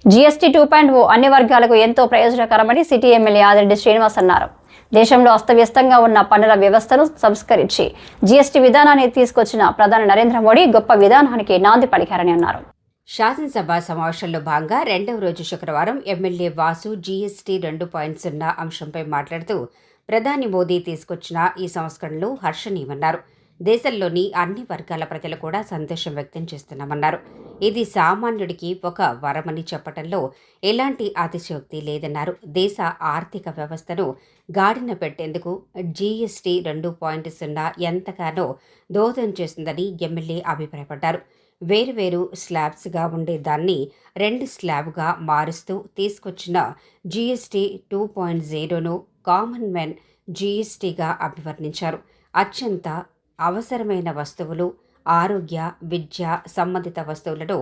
GST 2.0 అన్ని వర్గాలకు ఎంతో ప్రయోజనకరమని సిటీ ఎమ్మెల్యే ఆదిరెడ్డి శ్రీనివాస్ అన్నారు. దేశంలో అస్తవ్యస్తంగా ఉన్న పన్నుల వ్యవస్థను సంస్కరించి జీఎస్టీ విధానాన్ని తీసుకొచ్చిన ప్రధాని నరేంద్ర మోడీ గొప్ప విధానానికి నాంది పలికారని అన్నారు. శాసనసభ సమావేశంలో భాగంగా రెండవ రోజు శుక్రవారం ఎమ్మెల్యే వాసు జీఎస్టీ 2.0 అంశంపై మాట్లాడుతూ ప్రధాని మోదీ తీసుకొచ్చిన ఈ సంస్కరణలు హర్షణీయమన్నారు. దేశంలోని అన్ని వర్గాల ప్రజలు కూడా సంతోషం వ్యక్తం చేస్తున్నామన్నారు. ఇది సామాన్యుడికి ఒక వరమని చెప్పడంలో ఎలాంటి అతిశయోక్తి లేదన్నారు. దేశ ఆర్థిక వ్యవస్థను గాడిన పెట్టేందుకు జీఎస్టీ 2.0 ఎంతగానో దోహదం చేస్తుందని ఎమ్మెల్యే అభిప్రాయపడ్డారు. వేరువేరు స్లాబ్స్గా ఉండే దాన్ని 2 స్లాబ్గా మారుస్తూ తీసుకొచ్చిన జీఎస్టీ 2.0ను కామన్ మ్యాన్ జీఎస్టీగా అభివర్ణించారు. అత్యంత అవసరమైన వస్తువులు, ఆరోగ్య, విద్య సంబంధిత వస్తువులను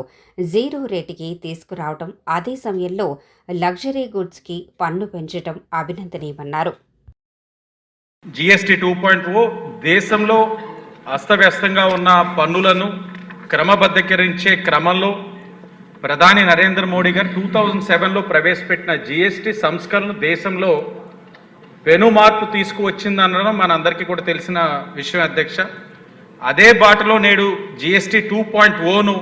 జీరో రేటుకి తీసుకురావడం, అదే సమయంలో లగ్జరీ గుడ్స్కి పన్ను పెంచడం అభినందనీయమన్నారు. జీఎస్టీ 2.0 దేశంలో అస్తవ్యస్తంగా ఉన్న పన్నులను క్రమబద్ధీకరించే క్రమంలో ప్రధాని నరేంద్ర మోడీ గారు 2007లో ప్రవేశపెట్టిన జీఎస్టీ సంస్కరణ దేశంలో పెను మార్పు తీసుకువచ్చిందనడం మనందరికీ కూడా తెలిసిన విషయం అధ్యక్ష. అదే బాటలో నేడు జీఎస్టీ 2.0ను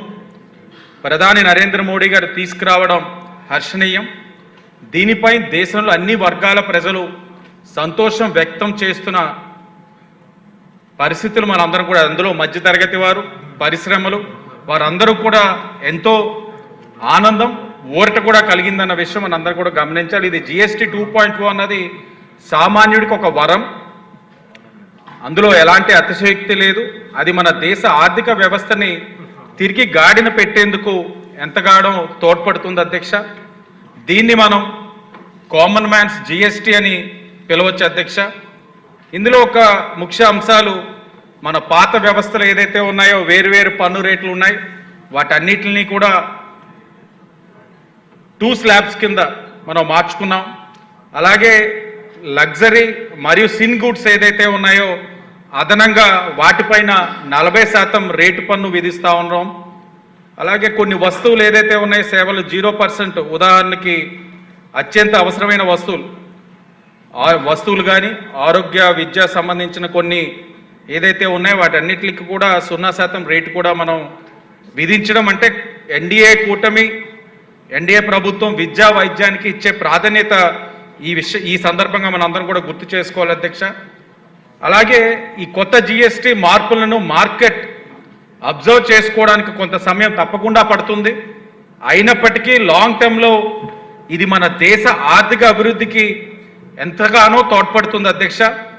ప్రధాని నరేంద్ర మోడీ గారు తీసుకురావడం హర్షణీయం. దీనిపై దేశంలో అన్ని వర్గాల ప్రజలు సంతోషం వ్యక్తం చేస్తున్న పరిస్థితులు మనందరం కూడా, అందులో మధ్యతరగతి వారు, పరిశ్రమలు వారందరూ కూడా ఎంతో ఆనందం, ఊరట కూడా కలిగిందన్న విషయం మనందరూ కూడా గమనించాలి. ఇది జీఎస్టీ 2.0 అన్నది సామాన్యుడికి ఒక వరం, అందులో ఎలాంటి అతిశయోక్తి లేదు. అది మన దేశ ఆర్థిక వ్యవస్థని తిరిగి గాడిన పెట్టేందుకు ఎంతగానో తోడ్పడుతుంది అధ్యక్ష. దీన్ని మనం కామన్ మ్యాన్స్ జీఎస్టీ అని పిలవచ్చు అధ్యక్ష. ఇందులో ఒక ముఖ్య అంశాలు, మన పాత వ్యవస్థలు ఏదైతే ఉన్నాయో వేరువేరు పన్ను రేట్లు ఉన్నాయి, వాటన్నిటిని కూడా 2 స్లాబ్స్ కింద మనం మార్చుకున్నాం. అలాగే లగ్జరీ మరియు సిన్ గుడ్స్ ఏదైతే ఉన్నాయో అదనంగా వాటిపైన 40% రేటు పన్ను విధిస్తూ ఉన్నాం. అలాగే కొన్ని వస్తువులు ఏదైతే ఉన్నాయో సేవలు 0%, ఉదాహరణకి అత్యంత అవసరమైన వస్తువులు కానీ ఆరోగ్య, విద్య సంబంధించిన కొన్ని ఏదైతే ఉన్నాయో వాటన్నిటికి కూడా 0% రేటు కూడా మనం విధించడం. అంటే ఎన్డీఏ ప్రభుత్వం విద్యా వైద్యానికి ఇచ్చే ప్రాధాన్యత ఈ సందర్భంగా మనం అందరం కూడా గుర్తు చేసుకోవాలి అధ్యక్ష. అలాగే ఈ కొత్త జీఎస్టీ మార్పులను మార్కెట్ అబ్జర్వ్ చేసుకోవడానికి కొంత సమయం తప్పకుండా పడుతుంది. అయినప్పటికీ లాంగ్ టర్మ్లో ఇది మన దేశ ఆర్థిక అభివృద్ధికి ఎంతగానో తోడ్పడుతుంది అధ్యక్ష.